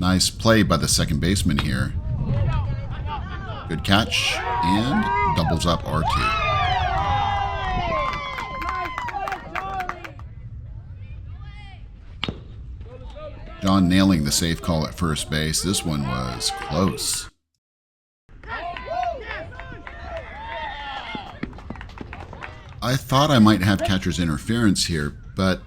Nice play by the second baseman here. Good catch, and doubles up R2. John nailing the safe call at first base. This one was close. I thought I might have catcher's interference here, but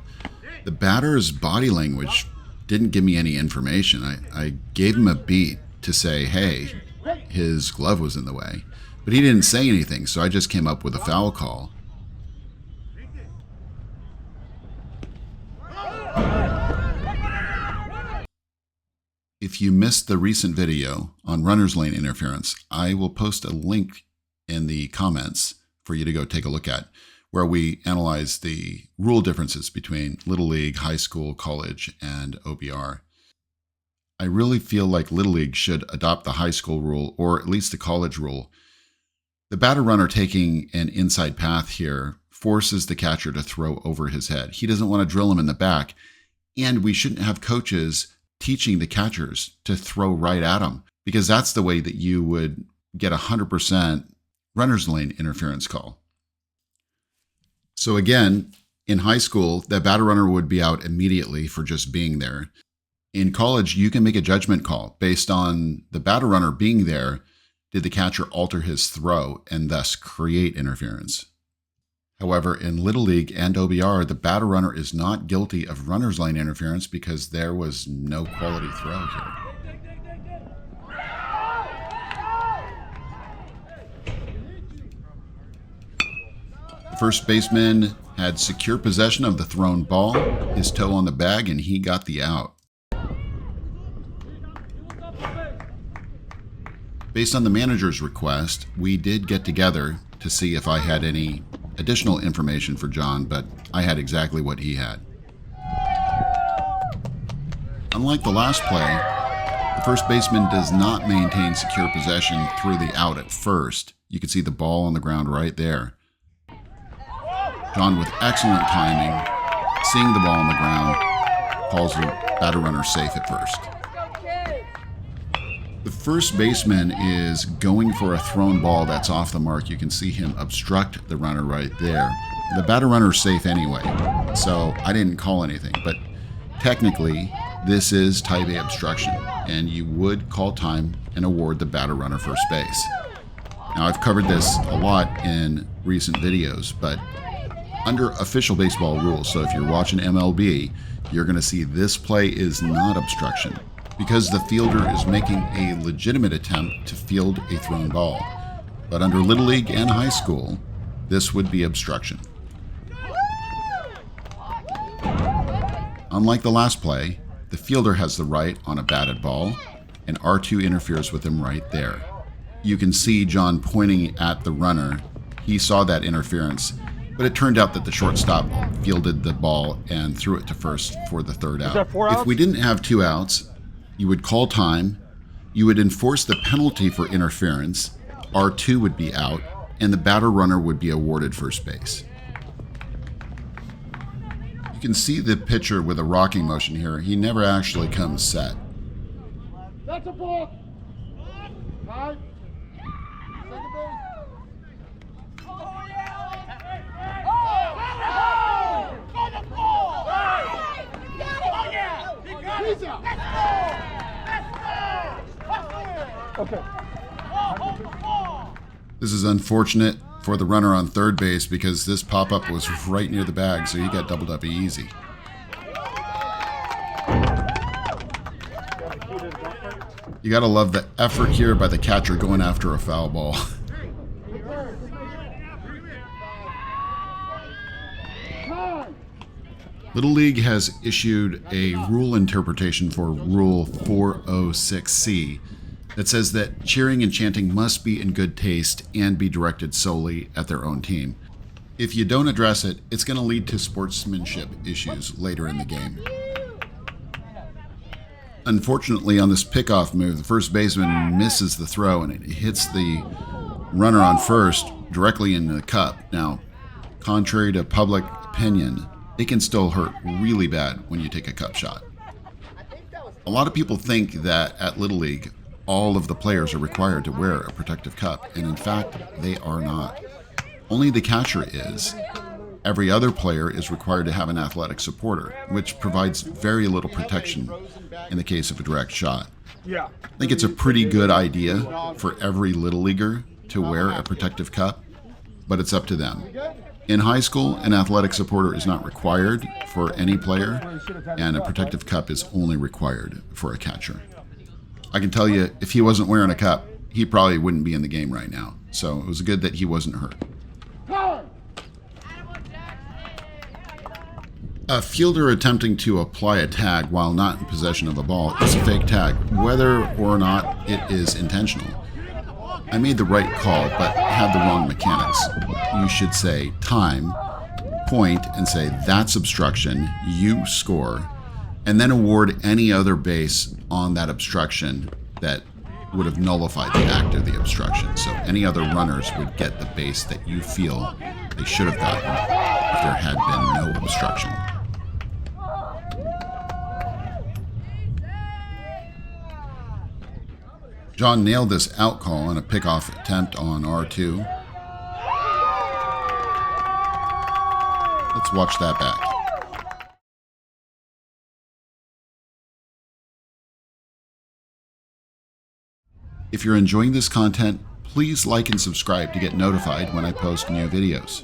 the batter's body language didn't give me any information. I gave him a beat to say, hey, his glove was in the way, but he didn't say anything, so I just came up with a foul call. If you missed the recent video on runner's lane interference, I will post a link in the comments for you to go take a look at, where we analyze the rule differences between Little League, high school, college, and OBR. I really feel like Little League should adopt the high school rule, or at least the college rule. The batter runner taking an inside path here forces the catcher to throw over his head. He doesn't want to drill him in the back, and we shouldn't have coaches teaching the catchers to throw right at him, because that's the way that you would get 100% runner's lane interference call. So again, in high school, the batter runner would be out immediately for just being there. In college, you can make a judgment call based on the batter runner being there. Did the catcher alter his throw and thus create interference? However, in Little League and OBR, the batter runner is not guilty of runner's lane interference because there was no quality throw here. The first baseman had secure possession of the thrown ball, his toe on the bag, and he got the out. Based on the manager's request, we did get together to see if I had any additional information for John, but I had exactly what he had. Unlike the last play, the first baseman does not maintain secure possession through the out at first. You can see the ball on the ground right there. John, with excellent timing, seeing the ball on the ground, calls the batter runner safe at first. The first baseman is going for a thrown ball that's off the mark. You can see him obstruct the runner right there. The batter runner's safe anyway, so I didn't call anything. But technically, this is type A obstruction, and you would call time and award the batter runner first base. Now, I've covered this a lot in recent videos, but under official baseball rules, so if you're watching MLB, you're going to see this play is not obstruction, because the fielder is making a legitimate attempt to field a thrown ball. But under Little League and high school, this would be obstruction. Unlike the last play, the fielder has the right on a batted ball, and R2 interferes with him right there. You can see John pointing at the runner. He saw that interference, but it turned out that the shortstop fielded the ball and threw it to first for the third out. If we didn't have 2 outs, you would call time, you would enforce the penalty for interference, R2 would be out, and the batter runner would be awarded first base. You can see the pitcher with a rocking motion here. He never actually comes set. That's a ball. Time. Okay. This is unfortunate for the runner on third base because this pop-up was right near the bag, so he got doubled up easy. You gotta love the effort here by the catcher going after a foul ball. Little League has issued a rule interpretation for Rule 406C that says that cheering and chanting must be in good taste and be directed solely at their own team. If you don't address it, it's going to lead to sportsmanship issues later in the game. Unfortunately, on this pickoff move, the first baseman misses the throw and it hits the runner on first directly in the cup. Now, contrary to public opinion, it can still hurt really bad when you take a cup shot. A lot of people think that at Little League, all of the players are required to wear a protective cup, and in fact, they are not. Only the catcher is. Every other player is required to have an athletic supporter, which provides very little protection in the case of a direct shot. I think it's a pretty good idea for every Little Leaguer to wear a protective cup, but it's up to them. In high school, an athletic supporter is not required for any player, and a protective cup is only required for a catcher. I can tell you, if he wasn't wearing a cup, he probably wouldn't be in the game right now. So it was good that he wasn't hurt. A fielder attempting to apply a tag while not in possession of a ball is a fake tag, whether or not it is intentional. I made the right call, but had the wrong mechanics. You should say time, point, and say that's obstruction, you score, and then award any other base on that obstruction that would have nullified the act of the obstruction. So any other runners would get the base that you feel they should have gotten if there had been no obstruction. John nailed this out call on a pickoff attempt on R2. Let's watch that back. If you're enjoying this content, please like and subscribe to get notified when I post new videos.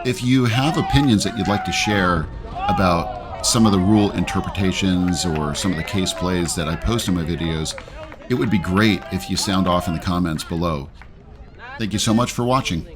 If you have opinions that you'd like to share about some of the rule interpretations or some of the case plays that I post in my videos, it would be great if you sound off in the comments below. Thank you so much for watching.